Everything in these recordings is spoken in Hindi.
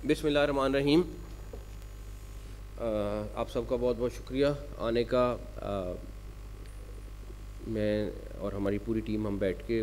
बिस्मिल्लाहिर्रहमानिर्रहीम। आप सबका बहुत बहुत शुक्रिया आने का। मैं और हमारी पूरी टीम हम बैठ के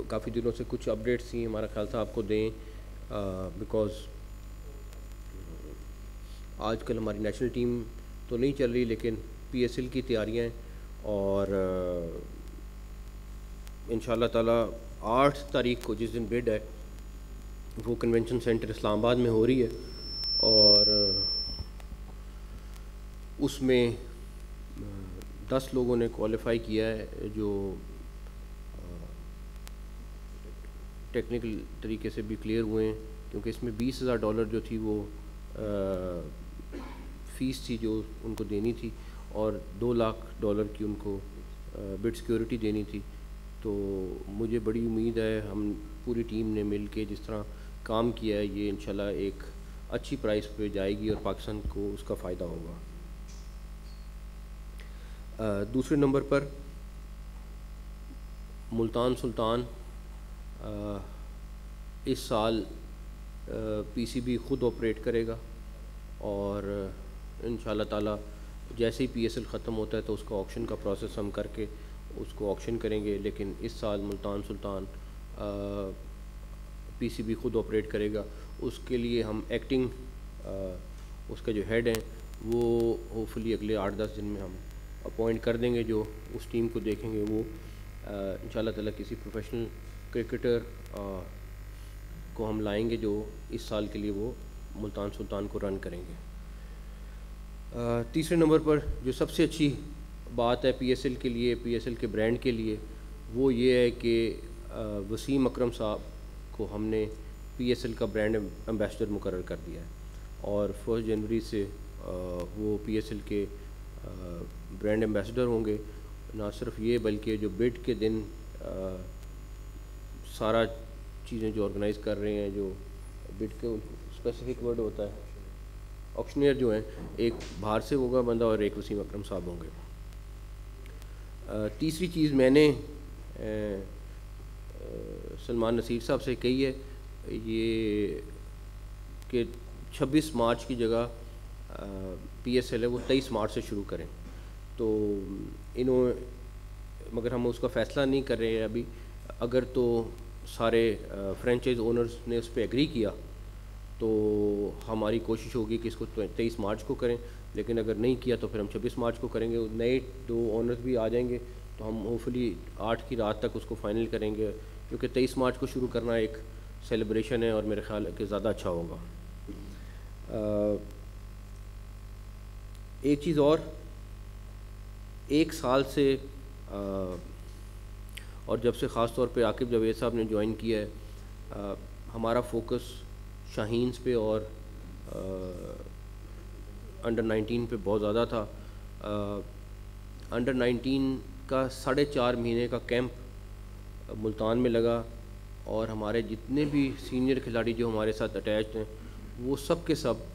काफ़ी दिनों से कुछ अपडेट्स थी, हमारा ख्याल था आपको दें, बिकॉज़ आजकल हमारी नेशनल टीम तो नहीं चल रही, लेकिन पीएसएल की तैयारियां हैं और इंशाल्लाह ताला 8 तारीख को जिस दिन बिड है वो कन्वेंशन सेंटर इस्लामाबाद में हो रही है और उसमें 10 लोगों ने क्वालिफ़ाई किया है जो टेक्निकल तरीके से भी क्लियर हुए हैं, क्योंकि इसमें $20,000 जो थी वो फ़ीस थी जो उनको देनी थी और $2 लाख की उनको बिड सिक्योरिटी देनी थी। तो मुझे बड़ी उम्मीद है हम पूरी टीम ने मिल के जिस तरह काम किया है ये इंशाल्लाह एक अच्छी प्राइस पे जाएगी और पाकिस्तान को उसका फ़ायदा होगा। दूसरे नंबर पर मुल्तान सुल्तान इस साल पीसीबी ख़ुद ऑपरेट करेगा और इंशाल्लाह ताला जैसे ही पीएसएल ख़त्म होता है तो उसका ऑक्शन का प्रोसेस हम करके उसको ऑक्शन करेंगे, लेकिन इस साल मुल्तान सुल्तान पीसीबी ख़ुद ऑपरेट करेगा। उसके लिए हम एक्टिंग उसका जो हेड हैं वो होपफुली अगले 8-10 दिन में हम अपॉइंट कर देंगे, जो उस टीम को देखेंगे। वो इंशाल्लाह ताला किसी प्रोफेशनल क्रिकेटर को हम लाएंगे जो इस साल के लिए वो मुल्तान सुल्तान को रन करेंगे। तीसरे नंबर पर जो सबसे अच्छी बात है पीएसएल के लिए, पीएसएल के ब्रांड के लिए, वो ये है कि वसीम अकरम साहब को हमने पीएसएल का ब्रांड एम्बेसडर मुकर्रर कर दिया है और 1 जनवरी से वो पीएसएल के ब्रांड एम्बेसडर होंगे। ना सिर्फ ये बल्कि जो बिड के दिन सारा चीज़ें जो ऑर्गेनाइज़ कर रहे हैं, जो बिड के स्पेसिफिक वर्ड होता है, ऑक्शनियर जो हैं, एक बाहर से होगा बंदा और एक वसीम अकरम साहब होंगे। तीसरी चीज़ मैंने सलमान नसीर साहब से कही है ये कि 26 मार्च की जगह पीएसएल है वो 23 मार्च से शुरू करें। तो मगर हम उसका फ़ैसला नहीं कर रहे हैं अभी। अगर तो सारे फ्रेंचाइज ओनर्स ने उस पर एग्री किया तो हमारी कोशिश होगी कि इसको 23 मार्च को करें, लेकिन अगर नहीं किया तो फिर हम 26 मार्च को करेंगे। नए 2 ओनर्स भी आ जाएंगे तो हम होपफुली 8 की रात तक उसको फ़ाइनल करेंगे, क्योंकि 23 मार्च को शुरू करना एक सेलिब्रेशन है और मेरे ख्याल है कि ज़्यादा अच्छा होगा। एक चीज़ और, 1 साल से और जब से ख़ास तौर पे आकिब जावेद साहब ने ज्वाइन किया है, हमारा फोकस शाहीन्स पे और अंडर 19 पे बहुत ज़्यादा था। अंडर 19 का 4.5 महीने का कैंप मुल्तान में लगा और हमारे जितने भी सीनियर खिलाड़ी जो हमारे साथ अटैच हैं वो सब के सब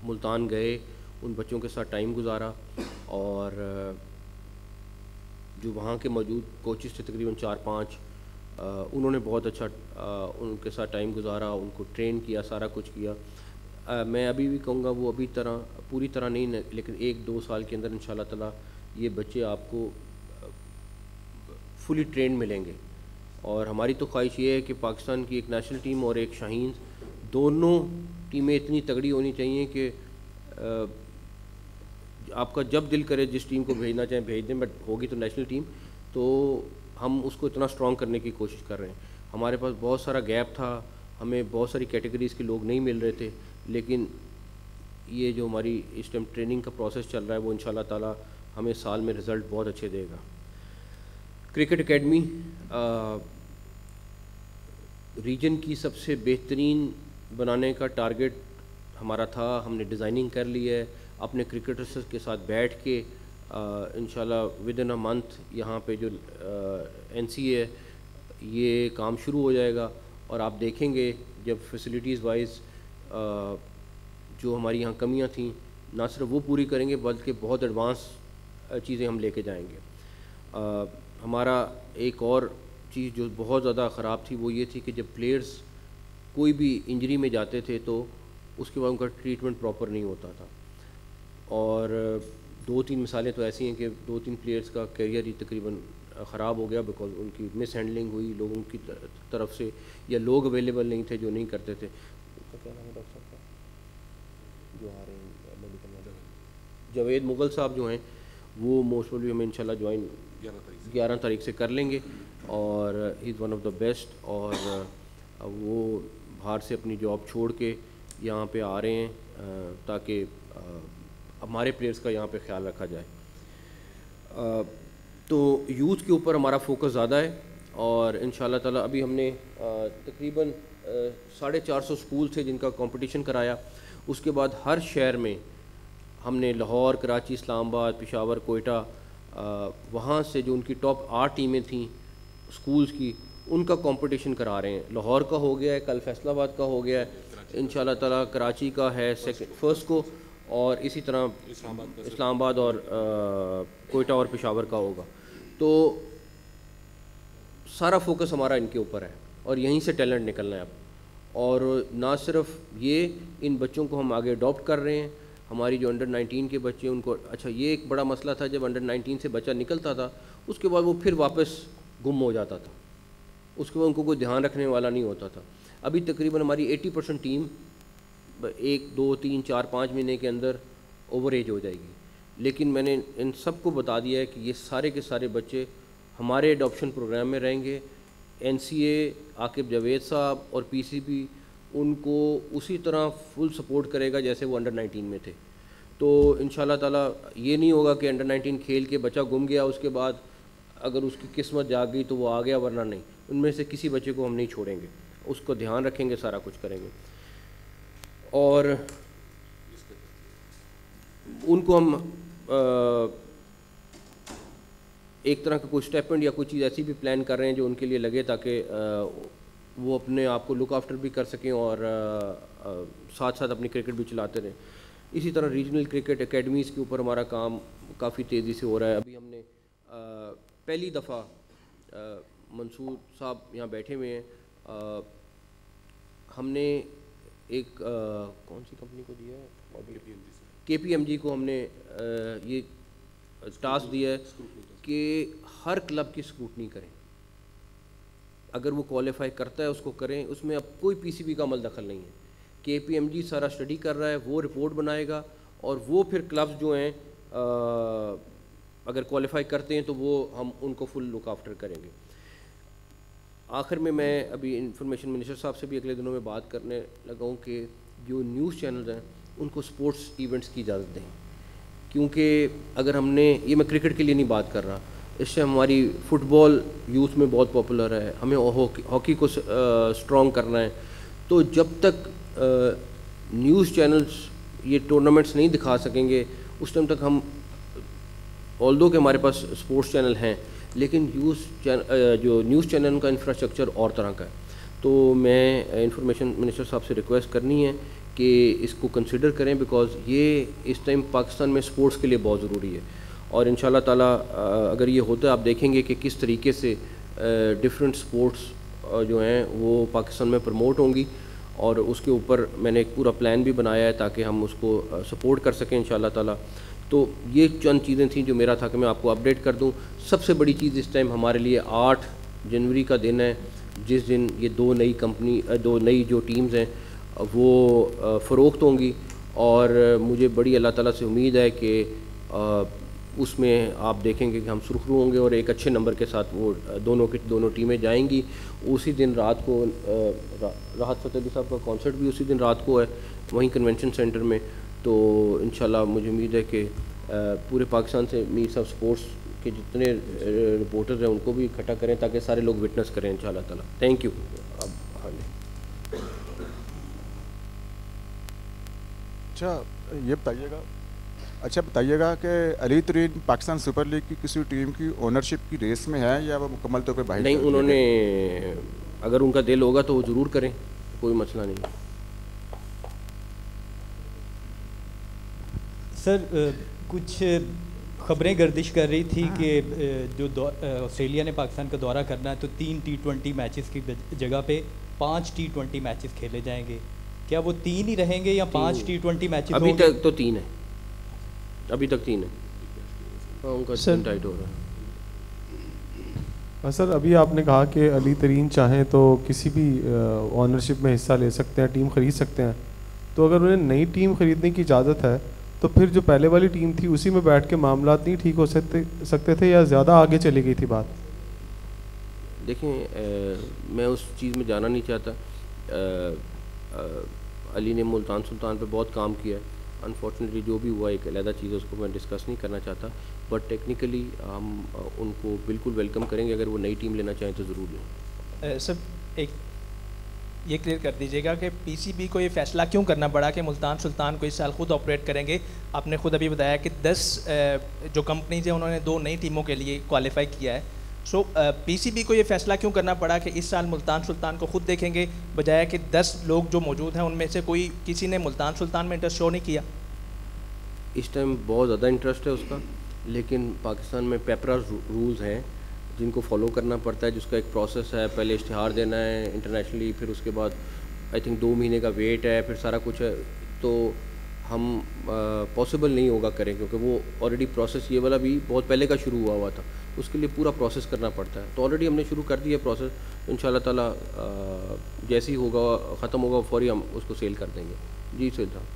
मुल्तान गए, उन बच्चों के साथ टाइम गुजारा और जो वहाँ के मौजूद कोचेस थे तकरीबन 4-5, उन्होंने बहुत अच्छा उनके साथ टाइम गुजारा, उनको ट्रेन किया, सारा कुछ किया। मैं अभी भी कहूँगा वो अभी पूरी तरह नहीं, लेकिन 1-2 साल के अंदर इंशाल्लाह ताला ये बच्चे आपको फुली ट्रेन मिलेंगे। और हमारी तो ख्वाहिश ये है कि पाकिस्तान की एक नेशनल टीम और एक शाहीन, दोनों टीमें इतनी तगड़ी होनी चाहिए कि आपका जब दिल करे जिस टीम को भेजना चाहें भेज दें, बट होगी तो नेशनल टीम। तो हम उसको इतना स्ट्रॉन्ग करने की कोशिश कर रहे हैं। हमारे पास बहुत सारा गैप था, हमें बहुत सारी कैटेगरीज़ के लोग नहीं मिल रहे थे, लेकिन ये जो हमारी इस टाइम ट्रेनिंग का प्रोसेस चल रहा है वो इंशाल्लाह ताला हमें साल में रिज़ल्ट बहुत अच्छे देगा। क्रिकेट एकेडमी रीजन की सबसे बेहतरीन बनाने का टारगेट हमारा था, हमने डिज़ाइनिंग कर ली है। अपने क्रिकेटर्स के साथ बैठ के इंशाल्लाह विद इन अ मंथ यहाँ पे जो एनसीए है ये काम शुरू हो जाएगा और आप देखेंगे जब फैसिलिटीज़ वाइज जो हमारी यहाँ कमियाँ थी ना सिर्फ वो पूरी करेंगे बल्कि बहुत एडवांस चीज़ें हम लेके जाएंगे। हमारा एक और चीज़ जो बहुत ज़्यादा ख़राब थी वो ये थी कि जब प्लेयर्स कोई भी इंजरी में जाते थे तो उसके बाद उनका ट्रीटमेंट प्रॉपर नहीं होता था। और 2-3 मिसालें तो ऐसी हैं कि 2-3 प्लेयर्स का करियर ही तकरीबन ख़राब हो गया बिकॉज उनकी मिस हैंडलिंग हुई लोगों की तरफ से, या लोग अवेलेबल नहीं थे जो नहीं करते थे। उसका क्या नाम है डॉक्टर साहब का जो आ रहे हैं मेडिकल वाले, जावेद मुगल साहब जो हैं वो मोस्ट प्रोबेबली हमें इंशाल्लाह ज्वाइन 11 तारीख से कर लेंगे, और he is one of the best. और वो बाहर से अपनी जॉब छोड़ के यहाँ पे आ रहे हैं ताकि हमारे प्लेयर्स का यहाँ पे ख्याल रखा जाए। तो यूथ के ऊपर हमारा फोकस ज़्यादा है, और इंशाल्लाह ताला अभी हमने तकरीबन 450 स्कूल थे जिनका कंपटीशन कराया। उसके बाद हर शहर में हमने लाहौर, कराची, इस्लामाबाद, पेशावर, कोयटा, वहाँ से जो उनकी टॉप 8 टीमें थीं स्कूल्स की, उनका कंपटीशन करा रहे हैं। लाहौर का हो गया है, कल फैसलाबाद का हो गया है, इंशाल्लाह ताला कराची का है फर्स्ट को, और इसी तरह इस्लामाबाद और कोयटा और पेशावर का होगा। तो सारा फोकस हमारा इनके ऊपर है और यहीं से टैलेंट निकलना है अब। और ना सिर्फ ये, इन बच्चों को हम आगे अडॉप्ट कर रहे हैं। हमारी जो अंडर 19 के बच्चे उनको, अच्छा ये एक बड़ा मसला था, जब अंडर 19 से बच्चा निकलता था उसके बाद वो फिर वापस गुम हो जाता था, उसके बाद उनको कोई ध्यान रखने वाला नहीं होता था। अभी तकरीबन हमारी 80% टीम 1, 2, 3, 4, 5 महीने के अंदर ओवर एज हो जाएगी। लेकिन मैंने इन सबको बता दिया है कि ये सारे के सारे बच्चे हमारे एडॉप्शन प्रोग्राम में रहेंगे। NCA आकिब जावेद साहब और PCB उनको उसी तरह फुल सपोर्ट करेगा जैसे वो अंडर 19 में थे। तो इंशाल्लाह ताला ये नहीं होगा कि अंडर 19 खेल के बच्चा गुम गया, उसके बाद अगर उसकी किस्मत जाग गई तो वो आ गया, वरना नहीं। उनमें से किसी बच्चे को हम नहीं छोड़ेंगे, उसको ध्यान रखेंगे, सारा कुछ करेंगे। और उनको हम एक तरह का कोई स्टेपेंड या कोई चीज़ ऐसी भी प्लान कर रहे हैं जो उनके लिए लगे, ताकि वो अपने आप को लुक आफ्टर भी कर सकें और साथ साथ अपनी क्रिकेट भी चलाते रहें। इसी तरह रीजनल क्रिकेट एकेडमीज़ के ऊपर हमारा काम काफ़ी तेज़ी से हो रहा है। अभी हमने पहली दफ़ा मंसूर साहब यहाँ बैठे हुए हैं, हमने एक कौन सी कंपनी को दिया है, KPMG को हमने ये टास्क दिया है कि हर क्लब की स्क्रूटनी करें। अगर वो क्वालिफाई करता है उसको करें, उसमें अब कोई PCB का अमल दखल नहीं है। KPMG सारा स्टडी कर रहा है, वो रिपोर्ट बनाएगा और वो फिर क्लब्स जो हैं अगर क्वालिफाई करते हैं तो वो हम उनको फुल लुक आफ्टर करेंगे। आखिर में मैं अभी इंफॉर्मेशन मिनिस्टर साहब से भी अगले दिनों में बात करने लगा हूँ कि जो न्यूज़ चैनल्स हैं उनको स्पोर्ट्स इवेंट्स की इजाज़त दें, क्योंकि अगर हमने, ये मैं क्रिकेट के लिए नहीं बात कर रहा, इससे हमारी फ़ुटबॉल यूथ में बहुत पॉपुलर है, हमें हॉकी को स्ट्रॉन्ग करना है। तो जब तक न्यूज़ चैनल्स ये टूर्नामेंट्स नहीं दिखा सकेंगे उस टाइम तक हम, ऑल्दो कि हमारे पास स्पोर्ट्स चैनल हैं, लेकिन जो न्यूज़ चैनल का इंफ्रास्ट्रक्चर और तरह का है। तो मैं इंफॉर्मेशन मिनिस्टर साहब से रिक्वेस्ट करनी है कि इसको कंसिडर करें, बिकॉज़ ये इस टाइम पाकिस्तान में स्पोर्ट्स के लिए बहुत ज़रूरी है। और इंशाल्लाह ताला अगर ये होता है, आप देखेंगे कि किस तरीके से डिफरेंट स्पोर्ट्स जो हैं वो पाकिस्तान में प्रमोट होंगी, और उसके ऊपर मैंने एक पूरा प्लान भी बनाया है ताकि हम उसको सपोर्ट कर सकें इंशाल्लाह ताला। तो ये चंद चीज़ें थी जो मेरा था कि मैं आपको अपडेट कर दूं। सबसे बड़ी चीज़ इस टाइम हमारे लिए 8 जनवरी का दिन है, जिस दिन ये दो नई जो टीम्स हैं वो फ़रोख्त होंगी, और मुझे बड़ी अल्लाह ताला से उम्मीद है कि उसमें आप देखेंगे कि हम सुरखरू होंगे और एक अच्छे नंबर के साथ वो दोनों टीमें जाएंगी। उसी दिन रात को राहत फ़तेह अली साहब का कॉन्सर्ट भी उसी दिन रात को है वहीं कन्वेंशन सेंटर में। तो इंशाल्लाह मुझे उम्मीद है कि पूरे पाकिस्तान से मीर साहब स्पोर्ट्स के जितने रिपोर्टर्स हैं उनको भी इकट्ठा करें ताकि सारे लोग विटनेस करें इंशाल्लाह ताला। Thank you. अब अच्छा बताइएगा कि अली तरीन पाकिस्तान सुपर लीग की किसी टीम की ओनरशिप की रेस में है या वो मुकम्मल तौर पर बाहर? नहीं, उन्होंने, अगर उनका दिल होगा तो वो ज़रूर करें, कोई मसला नहीं। सर कुछ खबरें गर्दिश कर रही थी कि जो ऑस्ट्रेलिया ने पाकिस्तान का दौरा करना है तो 3 T20 मैचेस की जगह पे 5 T20 मैचेस खेले जाएंगे। क्या वो 3 ही रहेंगे या 5 T20 मैचेस अभी होंगे? तक तो 3 है, अभी तक 3 है। हाँ, उनका सर टाइट हो रहा है। सर अभी आपने कहा कि अली तरीन चाहें तो किसी भी ऑनरशिप में हिस्सा ले सकते हैं, टीम ख़रीद सकते हैं। तो अगर उन्हें नई टीम ख़रीदने की इजाज़त है तो फिर जो पहले वाली टीम थी उसी में बैठ के मामला नहीं ठीक हो सकते थे या ज़्यादा आगे चली गई थी बात? देखें, मैं उस चीज़ में जाना नहीं चाहता। अली ने मुल्तान सुल्तान पे बहुत काम किया है। अनफॉर्चुनेटली जो भी हुआ एक अलग चीज़ है, उसको मैं डिस्कस नहीं करना चाहता, बट टेक्निकली हम उनको बिल्कुल वेलकम करेंगे। अगर वो नई टीम लेना चाहें तो ज़रूर लें। सर एक ये क्लियर कर दीजिएगा कि पीसीबी को ये फ़ैसला क्यों करना पड़ा कि मुल्तान सुल्तान को इस साल खुद ऑपरेट करेंगे? आपने खुद अभी बताया कि 10 जो कंपनीज हैं उन्होंने 2 नई टीमों के लिए क्वालिफाई किया है। सो पीसीबी को ये फ़ैसला क्यों करना पड़ा कि इस साल मुल्तान सुल्तान को खुद देखेंगे, बजाय कि 10 लोग जो मौजूद हैं उनमें से कोई किसी ने मुल्तान सुल्तान में इंटरेस्ट शो नहीं किया? इस टाइम बहुत ज़्यादा इंटरेस्ट है उसका, लेकिन पाकिस्तान में पेपरा रूल्स हैं जिनको फॉलो करना पड़ता है, जिसका एक प्रोसेस है। पहले इश्तिहार देना है इंटरनेशनली, फिर उसके बाद आई थिंक 2 महीने का वेट है, फिर सारा कुछ है। तो हम पॉसिबल नहीं होगा करें, क्योंकि वो ऑलरेडी प्रोसेस ये वाला भी बहुत पहले का शुरू हुआ था, उसके लिए पूरा प्रोसेस करना पड़ता है। तो ऑलरेडी हमने शुरू कर दिया प्रोसेस, तो इंशाल्लाह ताला जैसे ही होगा ख़त्म होगा फौरी हम उसको सेल कर देंगे। जी सर साहब।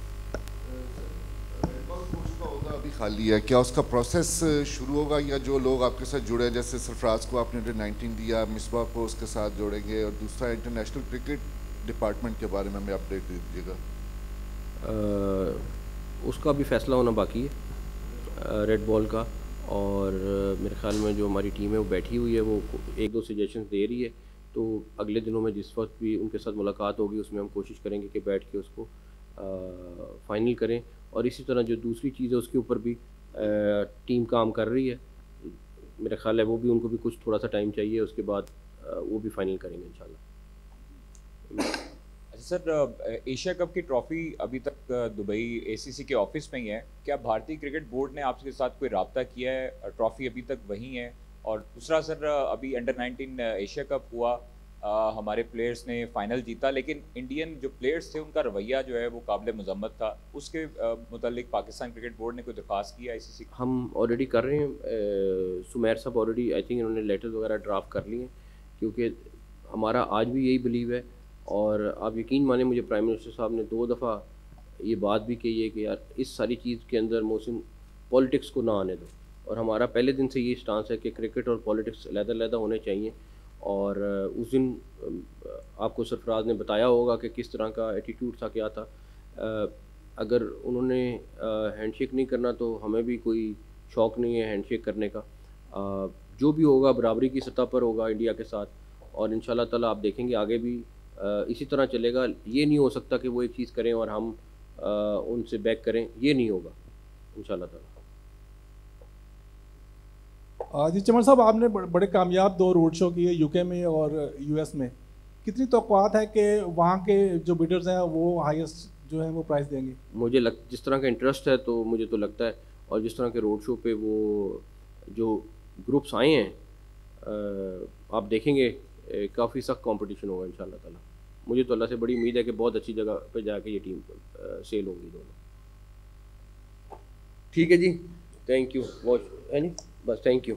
अभी खाली है, क्या उसका प्रोसेस शुरू होगा या जो लोग आपके साथ जुड़े हैं, जैसे सरफराज को आपने अंडर 19 दिया, मिसबा को उसके साथ जोड़ेंगे, और दूसरा इंटरनेशनल क्रिकेट डिपार्टमेंट के बारे में हमें अपडेट दे दीजिएगा। उसका भी फ़ैसला होना बाकी है रेड बॉल का, और मेरे ख़्याल में जो हमारी टीम है वो बैठी हुई है, वो 1-2 सजेशंस दे रही है। तो अगले दिनों में जिस वक्त भी उनके साथ मुलाकात होगी उसमें हम कोशिश करेंगे कि बैठ के उसको फ़ाइनल करें। और इसी तरह जो दूसरी चीज़ है उसके ऊपर भी टीम काम कर रही है। मेरा ख़्याल है वो भी, उनको भी कुछ थोड़ा सा टाइम चाहिए, उसके बाद वो भी फाइनल करेंगे इंशाल्लाह। अच्छा सर, एशिया कप की ट्रॉफ़ी अभी तक दुबई एसीसी के ऑफिस में ही है। क्या भारतीय क्रिकेट बोर्ड ने आपके साथ कोई रब्ता किया है? ट्रॉफ़ी अभी तक वहीं है? और दूसरा सर, अभी अंडर 19 एशिया कप हुआ, हमारे प्लेयर्स ने फाइनल जीता, लेकिन इंडियन जो प्लेयर्स थे उनका रवैया जो है वो काबिल मजम्मत था। उसके मुतालिक पाकिस्तान क्रिकेट बोर्ड ने कोई दरख्वास्त किया आईसीसी? हम ऑलरेडी कर रहे हैं। सुमेर साहब ऑलरेडी आई थिंक इन्होंने लेटर्स वगैरह ड्राफ्ट कर लिए हैं, क्योंकि हमारा आज भी यही बिलीव है। और आप यकीन माने, मुझे प्राइम मिनिस्टर साहब ने 2 दफ़ा ये बात भी कही है कि यार इस सारी चीज़ के अंदर मोहसिन पॉलिटिक्स को ना आने दो। और हमारा पहले दिन से ये स्टांस है कि क्रिकेट और पॉलिटिक्स अलग-अलग होने चाहिए। और उस दिन आपको सरफराज ने बताया होगा कि किस तरह का एटीट्यूड था, क्या था। अगर उन्होंने हैंडशेक नहीं करना तो हमें भी कोई शौक़ नहीं है हैंडशेक करने का। जो भी होगा बराबरी की सतह पर होगा इंडिया के साथ, और इंशाल्लाह ताला आप देखेंगे आगे भी इसी तरह चलेगा। ये नहीं हो सकता कि वो एक चीज़ करें और हम उनसे बैक करें, ये नहीं होगा इंशाल्लाह ताला। जी चमन साहब, आपने बड़े कामयाब 2 रोड शो किए यूके में और यूएस में। कितनी तवक्कुआत है कि वहाँ के जो बिडर्स हैं वो हाईएस्ट जो है वो प्राइस देंगे? मुझे जिस तरह का इंटरेस्ट है तो मुझे तो लगता है, और जिस तरह के रोड शो पे वो जो ग्रुप्स आए हैं, आप देखेंगे काफ़ी सख्त कंपटीशन होगा इंशाल्लाह ताला। मुझे तो अल्लाह से बड़ी उम्मीद है कि बहुत अच्छी जगह पे जाके ये टीम सेल होंगी दोनों। ठीक है जी, थैंक यू, वॉच है जी, बस थैंक यू।